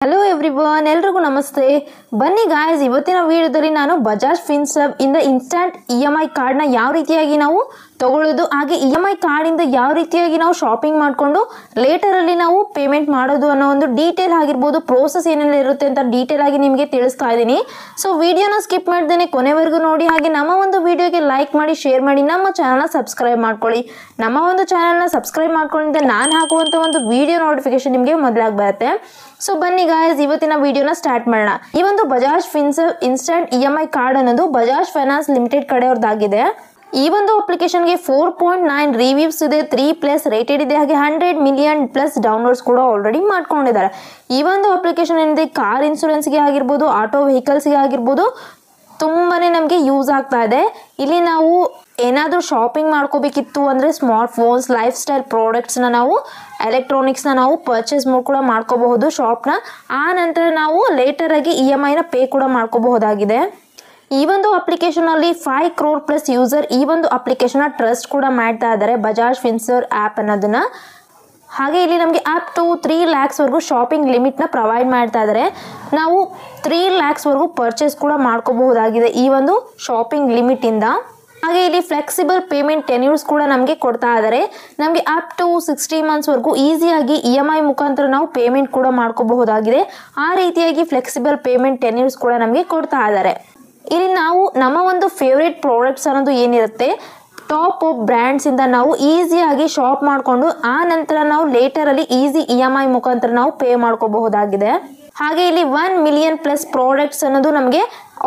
Hello everyone, ಎಲ್ರಿಗೂ ನಮಸ್ತೆ. ಬನ್ನಿ ಗಾಯ್ಸ್, ಇವತ್ತಿನ ವಿಡಿಯೋದಲ್ಲಿ ನಾನು ಬಜಾಜ್ ಫಿನ್ಸರ್ವ್ ಇಂದ ಇನ್ಸ್ಟಂಟ್ EMI ಕಾರ್ಡ್ನ ಯಾವ ರೀತಿಯಾಗಿ ನಾವು ತಗೊಳ್ಳೋದು, ಹಾಗೆ EMI ಕಾರ್ಡಿಂದ ಯಾವ ರೀತಿಯಾಗಿ ನಾವು ಶಾಪಿಂಗ್ ಮಾಡಿಕೊಂಡು ಲೇಟರಲ್ಲಿ ನಾವು ಪೇಮೆಂಟ್ ಮಾಡೋದು ಅನ್ನೋ ಒಂದು ಡೀಟೇಲ್ ಆಗಿರ್ಬೋದು, ಪ್ರೋಸೆಸ್ ಏನೆಲ್ಲ ಇರುತ್ತೆ ಅಂತ ಡೀಟೇಲ್ ಆಗಿ ನಿಮಗೆ ತಿಳಿಸ್ತಾ ಇದ್ದೀನಿ. ಸೊ ವಿಡಿಯೋನ ಸ್ಕಿಪ್ ಮಾಡ್ದೇನೆ ಕೊನೆವರೆಗೂ ನೋಡಿ, ಹಾಗೆ ನಮ್ಮ ಒಂದು ವಿಡಿಯೋಗೆ ಲೈಕ್ ಮಾಡಿ, ಶೇರ್ ಮಾಡಿ, ನಮ್ಮ ಚಾನಲ್ನ ಸಬ್ಸ್ಕ್ರೈಬ್ ಮಾಡ್ಕೊಳ್ಳಿ. ನಮ್ಮ ಒಂದು ಚಾನಲ್ನ ಸಬ್ಸ್ಕ್ರೈಬ್ ಮಾಡ್ಕೊಂಡಿದ್ದೆ ನಾನು ಹಾಕುವಂಥ ಒಂದು ವಿಡಿಯೋ ನೋಟಿಫಿಕೇಶನ್ ನಿಮಗೆ ಮೊದಲಾಗಿ ಬರುತ್ತೆ. ಸೊ ಬನ್ನಿ ಗಾಯ್ಸ್, ಇವತ್ತಿನ ವಿಡಿಯೋನ ಸ್ಟಾರ್ಟ್ ಮಾಡೋಣ. ಈ ಒಂದು Bajaj Finserv instant EMI card ಅನ್ನೋದು ಬಜಾಜ್ ಫೈನಾನ್ಸ್ ಲಿಮಿಟೆಡ್ ಕಡೆಯವ್ರದ್ದಾಗಿದೆ. ಈ ಒಂದು ಅಪ್ಲಿಕೇಶನ್ಗೆ 4.9 ರಿವ್ಯೂಸ್ ಇದೆ, 3+ ರೇಟೆಡ್ ಇದೆ, ಹಾಗೆ 100 ಮಿಲಿಯನ್+ ಡೌನ್ಲೋಡ್ಸ್ ಕೂಡ ಆಲ್ರೆಡಿ ಮಾಡ್ಕೊಂಡಿದ್ದಾರೆ. ಈ ಒಂದು ಅಪ್ಲಿಕೇಶನ್ ಏನಿದೆ ಕಾರ್ ಇನ್ಶೂರೆನ್ಸ್ಗೆ ಆಗಿರ್ಬೋದು, ಆಟೋ ವೆಹಿಕಲ್ಸ್ಗೆ ಆಗಿರ್ಬೋದು ತುಂಬಾನೇ ನಮಗೆ ಯೂಸ್ ಆಗ್ತಾ ಇದೆ. ಇಲ್ಲಿ ನಾವು ಏನಾದರೂ ಶಾಪಿಂಗ್ ಮಾಡ್ಕೋಬೇಕಿತ್ತು ಅಂದರೆ ಸ್ಮಾರ್ಟ್ ಫೋನ್ಸ್, ಲೈಫ್ ಸ್ಟೈಲ್ ಪ್ರಾಡಕ್ಟ್ಸ್ನ ನಾವು ಎಲೆಕ್ಟ್ರಾನಿಕ್ಸ್ನ ನಾವು ಪರ್ಚೇಸ್ ಕೂಡ ಮಾಡ್ಕೋಬಹುದು ಶಾಪ್ನ. ಆ ನಂತರ ನಾವು ಲೇಟರಾಗಿ EMIನ ಪೇ ಕೂಡ ಮಾಡ್ಕೋಬಹುದಾಗಿದೆ. ಈ ಒಂದು ಅಪ್ಲಿಕೇಶನಲ್ಲಿ 5 crore+ ಯೂಸರ್ ಈ ಒಂದು ಅಪ್ಲಿಕೇಶನ್ನ ಟ್ರಸ್ಟ್ ಕೂಡ ಮಾಡ್ತಾ ಇದ್ದಾರೆ, ಬಜಾಜ್ ಫಿನ್ಸರ್ವ್ ಆ್ಯಪ್ ಅನ್ನೋದನ್ನ. ಹಾಗೆ ಇಲ್ಲಿ ನಮಗೆ ಅಪ್ ಟು 3 lakhsವರೆಗೂ ಶಾಪಿಂಗ್ ಲಿಮಿಟ್ನ ಪ್ರೊವೈಡ್ ಮಾಡ್ತಾ ಇದ್ದಾರೆ. ನಾವು 3 lakhsವರೆಗೂ ಪರ್ಚೇಸ್ ಕೂಡ ಮಾಡ್ಕೋಬಹುದಾಗಿದೆ ಈ ಒಂದು ಶಾಪಿಂಗ್ ಲಿಮಿಟಿಂದ. ಹಾಗೆ ಇಲ್ಲಿ ಫ್ಲೆಕ್ಸಿಬಲ್ ಪೇಮೆಂಟ್ ಟೆನ್ಯೂರ್ಸ್ ಕೂಡ ನಮಗೆ ಕೊಡ್ತಾ ಇದ್ದಾರೆ. ನಮಗೆ ಅಪ್ ಟು 60 monthsವರೆಗೂ ಈಸಿಯಾಗಿ EMI ಮುಖಾಂತರ ನಾವು ಪೇಮೆಂಟ್ ಕೂಡ ಮಾಡ್ಕೋಬಹುದಾಗಿದೆ. ಆ ರೀತಿಯಾಗಿ ಫ್ಲೆಕ್ಸಿಬಲ್ ಪೇಮೆಂಟ್ ಟೆನ್ಯೂರ್ಸ್ ಕೂಡ ನಮಗೆ ಕೊಡ್ತಾ ಇದ್ದಾರೆ. ಇಲ್ಲಿ ನಾವು ನಮ್ಮ ಒಂದು ಫೇವ್ರೇಟ್ ಪ್ರಾಡಕ್ಟ್ಸ್ ಅನ್ನೋದು ಏನಿರುತ್ತೆ ಟಾಪ್ ಆಫ್ ಬ್ರ್ಯಾಂಡ್ಸಿಂದ ನಾವು ಈಸಿಯಾಗಿ ಶಾಪ್ ಮಾಡಿಕೊಂಡು ಆ ನಂತರ ನಾವು ಲೇಟರಲ್ಲಿ ಈಸಿ EMI ಮುಖಾಂತರ ನಾವು ಪೇ ಮಾಡ್ಕೋಬಹುದಾಗಿದೆ. ಹಾಗೆ ಇಲ್ಲಿ 1 million+ ಪ್ರಾಡಕ್ಟ್ಸ್ ಅನ್ನೋದು ನಮಗೆ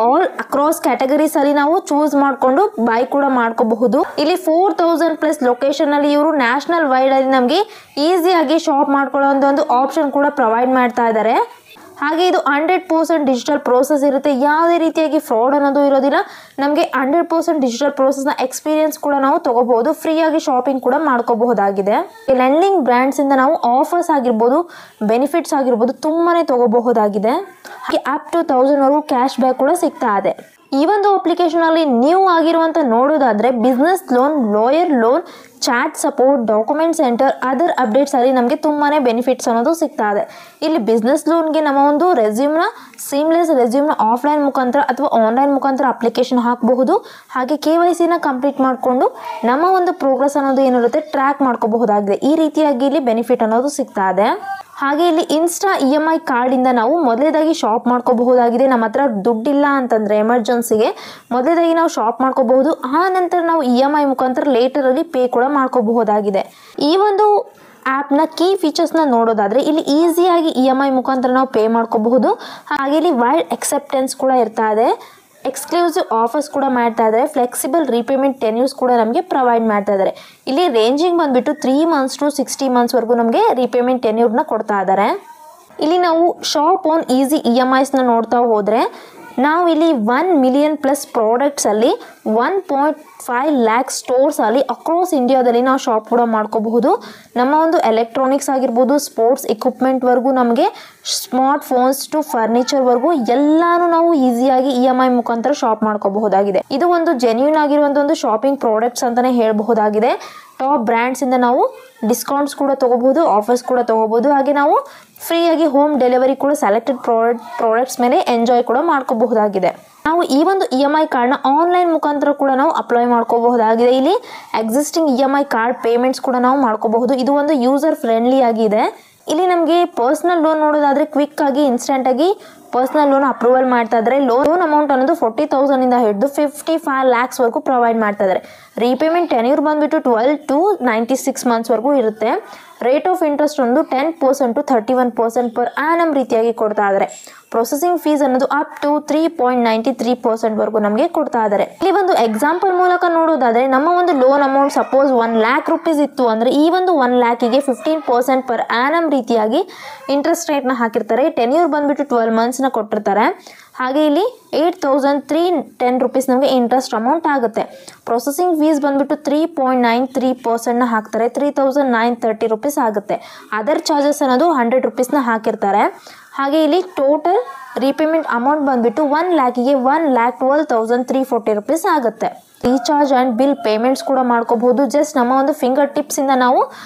ಆಲ್ ಅಕ್ರಾಸ್ ಕ್ಯಾಟಗರೀಸ್ ಅಲ್ಲಿ ನಾವು ಚೂಸ್ ಮಾಡಿಕೊಂಡು ಬೈ ಕೂಡ ಮಾಡ್ಕೋಬಹುದು. ಇಲ್ಲಿ 4000+ ಲೊಕೇಶನ್ ಅಲ್ಲಿ ಇವರು ನ್ಯಾಷನಲ್ ವೈಡ್ ಅಲ್ಲಿ ನಮಗೆ ಈಸಿಯಾಗಿ ಶಾಪ್ ಮಾಡ್ಕೊಳ್ಳೋ ಒಂದು ಆಪ್ಷನ್ ಕೂಡ ಪ್ರೊವೈಡ್ ಮಾಡ್ತಾ ಇದ್ದಾರೆ. ಹಾಗೆ ಇದು 100% ಡಿಜಿಟಲ್ ಪ್ರೋಸೆಸ್ ಇರುತ್ತೆ, ಯಾವುದೇ ರೀತಿಯಾಗಿ ಫ್ರಾಡ್ ಅನ್ನೋದು ಇರೋದಿಲ್ಲ. ನಮಗೆ 100% ಡಿಜಿಟಲ್ ಪ್ರೋಸೆಸ್ನ ಎಕ್ಸ್ಪೀರಿಯನ್ಸ್ ಕೂಡ ನಾವು ತಗೋಬಹುದು, ಫ್ರೀಯಾಗಿ ಶಾಪಿಂಗ್ ಕೂಡ ಮಾಡ್ಕೋಬಹುದಾಗಿದೆ. ಲೆಂಡಿಂಗ್ ಬ್ರ್ಯಾಂಡ್ಸಿಂದ ನಾವು ಆಫರ್ಸ್ ಆಗಿರ್ಬೋದು, ಬೆನಿಫಿಟ್ಸ್ ಆಗಿರ್ಬೋದು ತುಂಬಾನೇ ತಗೋಬಹುದಾಗಿದೆ. ಹಾಗೆ ಅಪ್ ಟು 1000ವರೆಗೂ ಕ್ಯಾಶ್ ಬ್ಯಾಕ್ ಕೂಡ ಸಿಗ್ತಾ ಇದೆ. ಈ ಒಂದು ಅಪ್ಲಿಕೇಶನಲ್ಲಿ ನ್ಯೂ ಆಗಿರುವಂಥ ನೋಡೋದಾದರೆ business loan, lawyer loan, chat support, document centre, other updates ಅಲ್ಲಿ ನಮಗೆ ತುಂಬಾ ಬೆನಿಫಿಟ್ಸ್ ಅನ್ನೋದು ಸಿಗ್ತಾ ಇದೆ. ಇಲ್ಲಿ ಬಿಸ್ನೆಸ್ ಲೋನ್ಗೆ ನಮ್ಮ ಒಂದು ರೆಸ್ಯೂಮ್ನ ಸೀಮ್ಲೆಸ್ ರೆಸ್ಯೂಮ್ನ ಆಫ್ಲೈನ್ ಮುಖಾಂತರ ಅಥವಾ ಆನ್ಲೈನ್ ಮುಖಾಂತರ ಅಪ್ಲಿಕೇಶನ್ ಹಾಕಬಹುದು. ಹಾಗೆ KYCನ ಕಂಪ್ಲೀಟ್ ಮಾಡಿಕೊಂಡು ನಮ್ಮ ಒಂದು ಪ್ರೋಗ್ರೆಸ್ ಅನ್ನೋದು ಏನಿರುತ್ತೆ ಟ್ರ್ಯಾಕ್ ಮಾಡ್ಕೋಬಹುದಾಗಿದೆ. ಈ ರೀತಿಯಾಗಿ ಇಲ್ಲಿ ಬೆನಿಫಿಟ್ ಅನ್ನೋದು ಸಿಗ್ತಾ ಇದೆ. ಹಾಗೆ ಇಲ್ಲಿ ಇನ್ಸ್ಟಾ EMI ಕಾರ್ಡಿಂದ ನಾವು ಮೊದಲೇದಾಗಿ ಶಾಪ್ ಮಾಡ್ಕೋಬಹುದಾಗಿದೆ. ನಮ್ಮ ಹತ್ರ ದುಡ್ಡಿಲ್ಲ ಅಂತಂದರೆ ಎಮರ್ಜೆನ್ಸಿಗೆ ಮೊದಲೇದಾಗಿ ನಾವು ಶಾಪ್ ಮಾಡ್ಕೋಬಹುದು. ಆ ನಂತರ ನಾವು EMI ಮುಖಾಂತರ ಲೇಟರಲ್ಲಿ ಪೇ ಕೂಡ ಮಾಡ್ಕೋಬಹುದಾಗಿದೆ. ಈ ಒಂದು ಆ್ಯಪ್ನ ಕೀ ಫೀಚರ್ಸ್ನ ನೋಡೋದಾದರೆ ಇಲ್ಲಿ ಈಸಿಯಾಗಿ EMI ಮುಖಾಂತರ ನಾವು ಪೇ ಮಾಡ್ಕೋಬಹುದು. ಹಾಗೆ ಇಲ್ಲಿ ವೈಡ್ ಎಕ್ಸೆಪ್ಟೆನ್ಸ್ ಕೂಡ ಇರ್ತಾ ಇದೆ, ಎಕ್ಸ್ಕ್ಲೂಸಿವ್ ಆಫರ್ಸ್ ಕೂಡ ಮಾಡ್ತಾ ಇದ್ದಾರೆ, ಫ್ಲೆಕ್ಸಿಬಲ್ ರೀಪೇಮೆಂಟ್ ಟೆನ್ಯೂರ್ಸ್ ಕೂಡ ನಮಗೆ ಪ್ರೊವೈಡ್ ಮಾಡ್ತಾ ಇದ್ದಾರೆ. ಇಲ್ಲಿ ರೇಂಜಿಂಗ್ ಬಂದುಬಿಟ್ಟು 3 months to 60 monthsವರೆಗೂ ನಮಗೆ ರೀಪೇಮೆಂಟ್ ಟೆನ್ಯೂರ್ನ ಕೊಡ್ತಾ ಇದ್ದಾರೆ. ಇಲ್ಲಿ ನಾವು ಶಾಪ್ ಆನ್ ಈಸಿ EMIಸ್ನ ನೋಡ್ತಾ ಹೋದರೆ ನಾವು ಇಲ್ಲಿ 1 million+ ಪ್ರಾಡಕ್ಟ್ಸಲ್ಲಿ 1.5 lakh ಸ್ಟೋರ್ಸಲ್ಲಿ ಅಕ್ರಾಸ್ ಇಂಡಿಯಾದಲ್ಲಿ ನಾವು ಶಾಪ್ ಕೂಡ ಮಾಡ್ಕೋಬಹುದು. ನಮ್ಮ ಒಂದು ಎಲೆಕ್ಟ್ರಾನಿಕ್ಸ್ ಆಗಿರ್ಬೋದು, ಸ್ಪೋರ್ಟ್ಸ್ ಎಕ್ವಿಪ್ಮೆಂಟ್ವರೆಗೂ ನಮಗೆ ಸ್ಮಾರ್ಟ್ ಫೋನ್ಸ್ ಟು ಫರ್ನಿಚರ್ವರೆಗೂ ಎಲ್ಲಾನು ನಾವು ಈಸಿಯಾಗಿ EMI ಮುಖಾಂತರ ಶಾಪ್ ಮಾಡ್ಕೋಬಹುದಾಗಿದೆ. ಇದು ಒಂದು ಜೆನ್ಯೂನ್ ಆಗಿರುವಂಥ ಒಂದು ಶಾಪಿಂಗ್ ಪ್ರಾಡಕ್ಟ್ಸ್ ಅಂತಲೇ ಹೇಳಬಹುದಾಗಿದೆ. ಟಾಪ್ ಬ್ರ್ಯಾಂಡ್ಸಿಂದ ನಾವು ಡಿಸ್ಕೌಂಟ್ಸ್ ಕೂಡ ತೊಗೋಬಹುದು, ಆಫರ್ಸ್ ಕೂಡ ತೊಗೋಬಹುದು. ಹಾಗೆ ನಾವು ಫ್ರೀಯಾಗಿ ಹೋಮ್ ಡೆಲಿವರಿ ಕೂಡ ಸೆಲೆಕ್ಟೆಡ್ ಪ್ರಾಡಕ್ಟ್ಸ್ ಮೇಲೆ ಎಂಜಾಯ್ ಕೂಡ ಮಾಡ್ಕೋಬಹುದಾಗಿದೆ. ನಾವು ಈ ಒಂದು EMI ಕಾರ್ಡ್ನ ಆನ್ಲೈನ್ ಮುಖಾಂತರ ಕೂಡ ನಾವು ಅಪ್ಲೈ ಮಾಡ್ಕೋಬಹುದಾಗಿದೆ. ಇಲ್ಲಿ ಎಕ್ಸಿಸ್ಟಿಂಗ್ EMI ಕಾರ್ಡ್ ಪೇಮೆಂಟ್ಸ್ ಕೂಡ ನಾವು ಮಾಡ್ಕೋಬಹುದು. ಇದು ಒಂದು ಯೂಸರ್ ಫ್ರೆಂಡ್ಲಿ ಆಗಿದೆ. ಇಲ್ಲಿ ನಮಗೆ ಪರ್ಸ್ನಲ್ ಲೋನ್ ನೋಡೋದಾದರೆ ಕ್ವಿಕ್ ಆಗಿ ಇನ್ಸ್ಟೆಂಟ್ ಆಗಿ ಪರ್ಸ್ನಲ್ ಲೋನ್ ಅಪ್ರೂವಲ್ ಮಾಡ್ತಾ ಇದ್ದಾರೆ. ಲೋನ್ ಅಮೌಂಟ್ ಅನ್ನೋದು 40,000ಇಂದ ಹಿಡಿದು 55 lakhsವರೆಗೂ ಪ್ರೊವೈಡ್ ಮಾಡ್ತಾ ಇದ್ದಾರೆ. ರೀಪೇಮೆಂಟ್ ಟೆನ್ಯೂರ್ ಬಂದುಬಿಟ್ಟು 12 to 96 monthsವರೆಗೂ ಇರುತ್ತೆ. ರೇಟ್ ಆಫ್ ಇಂಟ್ರೆಸ್ಟ್ ಒಂದು 10% to 31% per annum ರೀತಿಯಾಗಿ ಕೊಡ್ತಾ ಇದ್ದಾರೆ. ಪ್ರೊಸೆಸಿಂಗ್ ಫೀಸ್ ಅನ್ನೋದು ಅಪ್ ಟು 3.93%ವರೆಗೂ ನಮಗೆ ಕೊಡ್ತಾ ಇದ್ದಾರೆ. ಇಲ್ಲಿ ಒಂದು ಎಕ್ಸಾಂಪಲ್ ಮೂಲಕ ನೋಡೋದಾದರೆ ನಮ್ಮ ಒಂದು loan amount suppose 1 lakh rupees ಇತ್ತು ಅಂದರೆ ಈ ಒಂದು 1 lakhಗೆ 15% per annum ರೀತಿಯಾಗಿ ಇಂಟ್ರೆಸ್ಟ್ ರೇಟ್ನ ಹಾಕಿರ್ತಾರೆ. ಟೆನ್ಯೂರ್ ಬಂದುಬಿಟ್ಟು 12 monthsನ ಕೊಟ್ಟಿರ್ತಾರೆ. ಹಾಗೆ ಇಲ್ಲಿ 8,310 rupees ನಮಗೆ ಇಂಟ್ರೆಸ್ಟ್ ಅಮೌಂಟ್ ಆಗುತ್ತೆ. ಪ್ರೊಸೆಸಿಂಗ್ ಫೀಸ್ ಬಂದುಬಿಟ್ಟು 3.93%ನ ಹಾಕ್ತಾರೆ, 3,930 rupees ಆಗುತ್ತೆ. ಅದರ್ ಚಾರ್ಜಸ್ ಅನ್ನೋದು 100 rupeesನ ಹಾಕಿರ್ತಾರೆ. ಹಾಗೆ ಇಲ್ಲಿ ಟೋಟಲ್ ರೀಪೇಮೆಂಟ್ ಅಮೌಂಟ್ ಬಂದುಬಿಟ್ಟು 1 lakhಗೆ 1,12,340 rupees ಆಗುತ್ತೆ. ರೀಚಾರ್ಜ್ ಆ್ಯಂಡ್ ಬಿಲ್ ಪೇಮೆಂಟ್ಸ್ ಕೂಡ ಮಾಡ್ಕೋಬಹುದು. ಜಸ್ಟ್ ನಮ್ಮ ಒಂದು ಫಿಂಗರ್ ಟಿಪ್ಸಿಂದ ನಾವು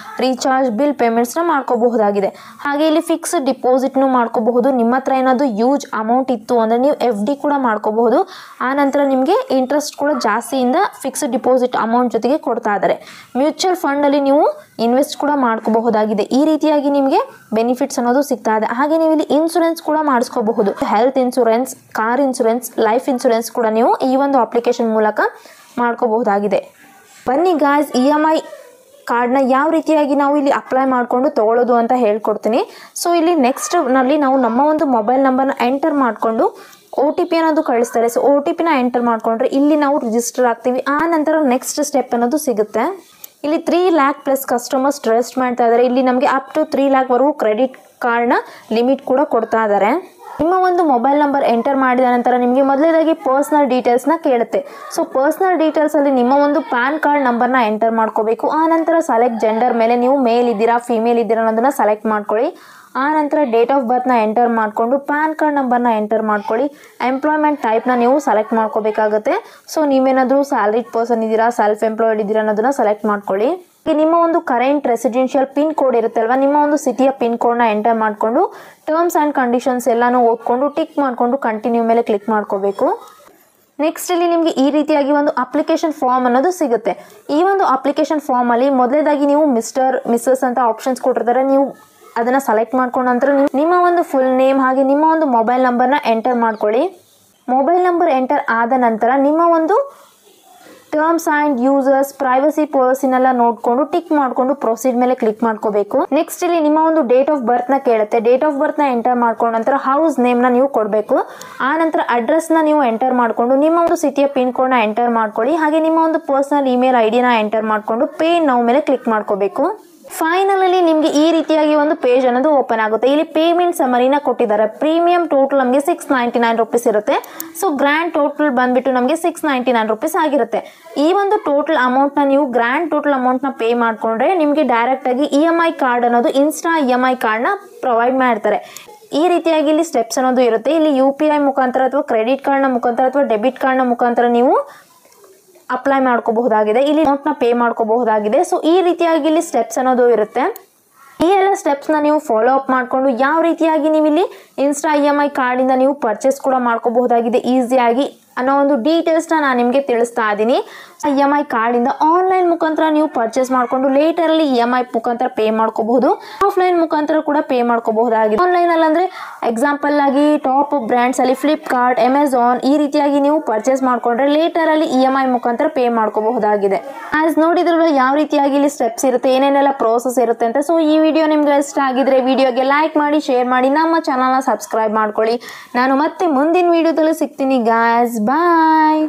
ರೀಚಾರ್ಜ್ ಬಿಲ್ ಪೇಮೆಂಟ್ಸ್ನ ಮಾಡ್ಕೋಬಹುದಾಗಿದೆ. ಹಾಗೆ ಇಲ್ಲಿ ಫಿಕ್ಸ್ಡ್ ಡಿಪಾಸಿಟ್ನು ಮಾಡ್ಕೋಬಹುದು. ನಿಮ್ಮ ಹತ್ರ ಏನಾದರೂ ಯೂಜ್ ಅಮೌಂಟ್ ಇತ್ತು ಅಂದರೆ ನೀವು FD ಕೂಡ ಮಾಡ್ಕೋಬಹುದು. ಆ ನಂತರ ನಿಮಗೆ ಇಂಟ್ರೆಸ್ಟ್ ಕೂಡ ಜಾಸ್ತಿಯಿಂದ ಫಿಕ್ಸ್ಡ್ ಡಿಪಾಸಿಟ್ ಅಮೌಂಟ್ ಜೊತೆಗೆ ಕೊಡ್ತಾ ಇದ್ದಾರೆ. ಮ್ಯೂಚುವಲ್ ಫಂಡಲ್ಲಿ ನೀವು ಇನ್ವೆಸ್ಟ್ ಕೂಡ ಮಾಡ್ಕೋಬಹುದಾಗಿದೆ. ಈ ರೀತಿಯಾಗಿ ನಿಮಗೆ ಬೆನಿಫಿಟ್ಸ್ ಅನ್ನೋದು ಸಿಗ್ತಾ ಇದೆ. ಹಾಗೆ ನೀವು ಇಲ್ಲಿ ಇನ್ಶೂರೆನ್ಸ್ ಕೂಡ ಮಾಡಿಸ್ಕೋಬಹುದು. Health insurance, car insurance, life insurance ಕೂಡ ನೀವು ಈ ಒಂದು ಅಪ್ಲಿಕೇಶನ್ ಮೂಲಕ ಮಾಡ್ಕೋಬಹುದಾಗಿದೆ. ಬನ್ನಿ ಗಾಯ್ಸ್, EMI ಕಾರ್ಡ್ನ ಯಾವ ರೀತಿಯಾಗಿ ನಾವು ಇಲ್ಲಿ ಅಪ್ಲೈ ಮಾಡಿಕೊಂಡು ತೊಗೊಳ್ಳೋದು ಅಂತ ಹೇಳ್ಕೊಡ್ತೀನಿ. ಸೊ ಇಲ್ಲಿ ನೆಕ್ಸ್ಟ್ನಲ್ಲಿ ನಾವು ನಮ್ಮ ಒಂದು ಮೊಬೈಲ್ ನಂಬರ್ನ ಎಂಟರ್ ಮಾಡಿಕೊಂಡು OTP ಅನ್ನೋದು ಕಳಿಸ್ತಾರೆ. ಸೊ OTPನ ಎಂಟರ್ ಮಾಡಿಕೊಂಡ್ರೆ ಇಲ್ಲಿ ನಾವು ರಿಜಿಸ್ಟರ್ ಆಗ್ತೀವಿ. ಆ ನಂತರ ನೆಕ್ಸ್ಟ್ ಸ್ಟೆಪ್ ಅನ್ನೋದು ಸಿಗುತ್ತೆ. ಇಲ್ಲಿ 3 lakh ಪ್ಲಸ್ ಕಸ್ಟಮರ್ಸ್ ಟ್ರಸ್ಟ್ ಮಾಡ್ತಾ ಇದ್ದಾರೆ. ಇಲ್ಲಿ ನಮಗೆ ಅಪ್ ಟು 3 lakh ವರೆಗೂ ಕ್ರೆಡಿಟ್ ಕಾರ್ಡ್ನ ಲಿಮಿಟ್ ಕೂಡ ಕೊಡ್ತಾ ಇದ್ದಾರೆ. ನಿಮ್ಮ ಒಂದು ಮೊಬೈಲ್ ನಂಬರ್ ಎಂಟರ್ ಮಾಡಿದ ನಂತರ ನಿಮಗೆ ಮೊದಲನೇದಾಗಿ ಪರ್ಸ್ನಲ್ ಡೀಟೇಲ್ಸ್ನ ಕೇಳುತ್ತೆ. ಸೊ ಪರ್ಸ್ನಲ್ ಡೀಟೇಲ್ಸಲ್ಲಿ ನಿಮ್ಮ ಒಂದು ಪ್ಯಾನ್ ಕಾರ್ಡ್ ನಂಬರ್ನ ಎಂಟರ್ ಮಾಡ್ಕೋಬೇಕು. ಆ ನಂತರ ಸೆಲೆಕ್ಟ್ ಜೆಂಡರ್ ಮೇಲೆ ನೀವು ಮೇಲ್ ಇದ್ದೀರಾ ಫಿಮೇಲ್ ಇದ್ದೀರಾ ಅನ್ನೋದನ್ನ ಸೆಲೆಕ್ಟ್ ಮಾಡ್ಕೊಳ್ಳಿ. ಆ ನಂತರ ಡೇಟ್ ಆಫ್ ಬರ್ತ್ನ ಎಂಟರ್ ಮಾಡಿಕೊಂಡು ಪ್ಯಾನ್ ಕಾರ್ಡ್ ನಂಬರ್ನ ಎಂಟರ್ ಮಾಡ್ಕೊಳ್ಳಿ. ಎಂಪ್ಲಾಯ್ಮೆಂಟ್ ಟೈಪ್ನ ನೀವು ಸೆಲೆಕ್ಟ್ ಮಾಡ್ಕೋಬೇಕಾಗುತ್ತೆ. ಸೊ ನೀವೇನಾದರೂ ಸ್ಯಾಲ್ರಿಡ್ ಪರ್ಸನ್ ಇದ್ದೀರಾ, ಸೆಲ್ಫ್ ಎಂಪ್ಲಾಯ್ಡ್ ಇದ್ದೀರಾ ಅನ್ನೋದನ್ನ ಸೆಲೆಕ್ಟ್ ಮಾಡ್ಕೊಳ್ಳಿ. ನಿಮ್ಮ ಒಂದು ಕರೆಂಟ್ ರೆಸಿಡೆನ್ಷಿಯಲ್ ಪಿನ್ ಕೋಡ್ ಇರುತ್ತೆ ಅಲ್ವಾ, ನಿಮ್ಮ ಒಂದು ಸಿಟಿಯ ಪಿನ್ ಕೋಡ್ನ ಎಂಟರ್ ಮಾಡಿಕೊಂಡು ಟರ್ಮ್ಸ್ ಆ್ಯಂಡ್ ಕಂಡೀಷನ್ಸ್ ಎಲ್ಲನೂ ಓದ್ಕೊಂಡು ಟಿಕ್ ಮಾಡಿಕೊಂಡು ಕಂಟಿನ್ಯೂ ಮೇಲೆ ಕ್ಲಿಕ್ ಮಾಡ್ಕೋಬೇಕು. ನೆಕ್ಸ್ಟ್ ಇಲ್ಲಿ ನಿಮಗೆ ಈ ರೀತಿಯಾಗಿ ಒಂದು ಅಪ್ಲಿಕೇಶನ್ ಫಾರ್ಮ್ ಅನ್ನೋದು ಸಿಗುತ್ತೆ. ಈ ಒಂದು ಅಪ್ಲಿಕೇಶನ್ ಫಾರ್ಮಲ್ಲಿ ಮೊದಲೇದಾಗಿ ನೀವು ಮಿಸ್ಟರ್ ಮಿಸ್ಸಸ್ ಅಂತ ಆಪ್ಷನ್ಸ್ ಕೊಟ್ಟಿರ್ತಾರೆ. ನೀವು ಅದನ್ನು ಸೆಲೆಕ್ಟ್ ಮಾಡ್ಕೊಂಡ ನಂತರ ನಿಮ್ಮ ಒಂದು ಫುಲ್ ನೇಮ್ ಹಾಗೆ ನಿಮ್ಮ ಒಂದು ಮೊಬೈಲ್ ನಂಬರ್ನ ಎಂಟರ್ ಮಾಡ್ಕೊಳ್ಳಿ. ಮೊಬೈಲ್ ನಂಬರ್ ಎಂಟರ್ ಆದ ನಂತರ ನಿಮ್ಮ ಒಂದು ಟರ್ಮ್ಸ್ ಆ್ಯಂಡ್ ಯೂಸರ್ಸ್ ಪ್ರೈವಸಿ ಪಾಲಿಸಿನೆಲ್ಲ ನೋಡಿಕೊಂಡು ಟಿಕ್ ಮಾಡಿಕೊಂಡು ಪ್ರೊಸೀಡ್ ಮೇಲೆ ಕ್ಲಿಕ್ ಮಾಡ್ಕೋಬೇಕು. ನೆಕ್ಸ್ಟ್ ಇಲ್ಲಿ ನಿಮ್ಮ ಒಂದು ಡೇಟ್ ಆಫ್ ಬರ್ತ್ನ ಕೇಳುತ್ತೆ. ಡೇಟ್ ಆಫ್ ಬರ್ತ್ನ ಎಂಟರ್ ಮಾಡ್ಕೊಂಡ ನಂತರ ಹೌಸ್ ನೇಮ್ನ ನೀವು ಕೊಡಬೇಕು. ಆ ನಂತರ ಅಡ್ರೆಸ್ನ ನೀವು ಎಂಟರ್ ಮಾಡಿಕೊಂಡು ನಿಮ್ಮ ಒಂದು ಸಿಟಿಯ ಪಿನ್ ಕೋಡ್ನ ಎಂಟರ್ ಮಾಡ್ಕೊಳ್ಳಿ. ಹಾಗೆ ನಿಮ್ಮ ಒಂದು ಪರ್ಸನಲ್ ಇಮೇಲ್ ಐಡಿನ ಎಂಟರ್ ಮಾಡಿಕೊಂಡು ಪೇ ನೌ ಮೇಲೆ ಕ್ಲಿಕ್ ಮಾಡ್ಕೋಬೇಕು. ಫೈನಲಲ್ಲಿ ನಿಮಗೆ ಈ ರೀತಿಯಾಗಿ ಒಂದು ಪೇಜ್ ಅನ್ನೋದು ಓಪನ್ ಆಗುತ್ತೆ. ಇಲ್ಲಿ ಪೇಮೆಂಟ್ ಸಮರಿನ ಕೊಟ್ಟಿದ್ದಾರೆ. ಪ್ರೀಮಿಯಂ ಟೋಟಲ್ ನಮಗೆ 699 ರೂಪೀಸ್ ಇರುತ್ತೆ. ಸೊ ಗ್ರ್ಯಾಂಡ್ ಟೋಟಲ್ ಬಂದ್ಬಿಟ್ಟು ನಮಗೆ 699 ರೂಪೀಸ್ ಆಗಿರುತ್ತೆ. ಈ ಒಂದು ಟೋಟಲ್ ಅಮೌಂಟ್ನ ನೀವು ಗ್ರ್ಯಾಂಡ್ ಟೋಟಲ್ ಅಮೌಂಟ್ನ ಪೇ ಮಾಡಿಕೊಂಡ್ರೆ ನಿಮಗೆ ಡೈರೆಕ್ಟಾಗಿ EMI ಕಾರ್ಡ್ ಅನ್ನೋದು ಇನ್ಸ್ಟಾ EMI ಕಾರ್ಡ್ನ ಪ್ರೊವೈಡ್ ಮಾಡ್ತಾರೆ. ಈ ರೀತಿಯಾಗಿ ಇಲ್ಲಿ ಸ್ಟೆಪ್ಸ್ ಅನ್ನೋದು ಇರುತ್ತೆ. ಇಲ್ಲಿ UPI ಮುಖಾಂತರ ಅಥವಾ ಕ್ರೆಡಿಟ್ ಕಾರ್ಡ್ನ ಮುಖಾಂತರ ಅಥವಾ ಡೆಬಿಟ್ ಕಾರ್ಡ್ನ ಮುಖಾಂತರ ನೀವು ಅಪ್ಲೈ ಮಾಡ್ಕೋಬಹುದಾಗಿದೆ. ಇಲ್ಲಿ ಅಮೌಂಟ್ನ ಪೇ ಮಾಡ್ಕೋಬಹುದಾಗಿದೆ. ಸೊ ಈ ರೀತಿಯಾಗಿ ಇಲ್ಲಿ ಸ್ಟೆಪ್ಸ್ ಅನ್ನೋದು ಇರುತ್ತೆ. ಈ ಎಲ್ಲ ಸ್ಟೆಪ್ಸ್ನ ನೀವು ಫಾಲೋ ಅಪ್ ಮಾಡಿಕೊಂಡು ಯಾವ ರೀತಿಯಾಗಿ ನೀವು ಇಲ್ಲಿ ಇನ್ಸ್ಟಾ EMI ಕಾರ್ಡಿಂದ ನೀವು ಪರ್ಚೇಸ್ ಕೂಡ ಮಾಡ್ಕೋಬಹುದಾಗಿದೆ ಈಸಿಯಾಗಿ ಅನ್ನೋ ಒಂದು ಡೀಟೇಲ್ಸ್ನ ನಾನು ನಿಮಗೆ ತಿಳಿಸ್ತಾ ಇದ್ದೀನಿ. EMI ಕಾರ್ಡಿಂದ ಆನ್ಲೈನ್ ಮುಖಾಂತರ ನೀವು ಪರ್ಚೇಸ್ ಮಾಡಿಕೊಂಡು ಲೇಟರಲ್ಲಿ EMI ಮುಖಾಂತರ ಪೇ ಮಾಡ್ಕೋಬಹುದು. ಆಫ್ಲೈನ್ ಮುಖಾಂತರ ಕೂಡ ಪೇ ಮಾಡ್ಕೋಬಹುದಾಗಿದೆ. ಆನ್ಲೈನಲ್ಲಿ ಅಂದರೆ ಎಕ್ಸಾಂಪಲ್ ಆಗಿ ಟಾಪ್ ಬ್ರ್ಯಾಂಡ್ಸ್ ಅಲ್ಲಿ ಫ್ಲಿಪ್ಕಾರ್ಟ್, ಅಮೆಝಾನ್ ಈ ರೀತಿಯಾಗಿ ನೀವು ಪರ್ಚೇಸ್ ಮಾಡಿಕೊಂಡ್ರೆ ಲೇಟರಲ್ಲಿ EMI ಮುಖಾಂತರ ಪೇ ಮಾಡ್ಕೋಬಹುದಾಗಿದೆ. ಆಸ್ ನೋಡಿದ್ರಲ್ಲ ಯಾವ ರೀತಿಯಾಗಿ ಇಲ್ಲಿ ಸ್ಟೆಪ್ಸ್ ಇರುತ್ತೆ, ಏನೇನೆಲ್ಲ ಪ್ರೋಸೆಸ್ ಇರುತ್ತೆ ಅಂತ. ಸೊ ಈ ವಿಡಿಯೋ ನಿಮ್ಗೆ ಇಷ್ಟ ಆಗಿದ್ರೆ ವಿಡಿಯೋಗೆ ಲೈಕ್ ಮಾಡಿ, ಶೇರ್ ಮಾಡಿ, ನಮ್ಮ ಚಾನಲ್ನ ಸಬ್ಸ್ಕ್ರೈಬ್ ಮಾಡ್ಕೊಳ್ಳಿ. ನಾನು ಮತ್ತೆ ಮುಂದಿನ ವಿಡಿಯೋದಲ್ಲಿ ಸಿಗ್ತೀನಿ ಗಾಯ್ಸ್. ಬಾಯ್.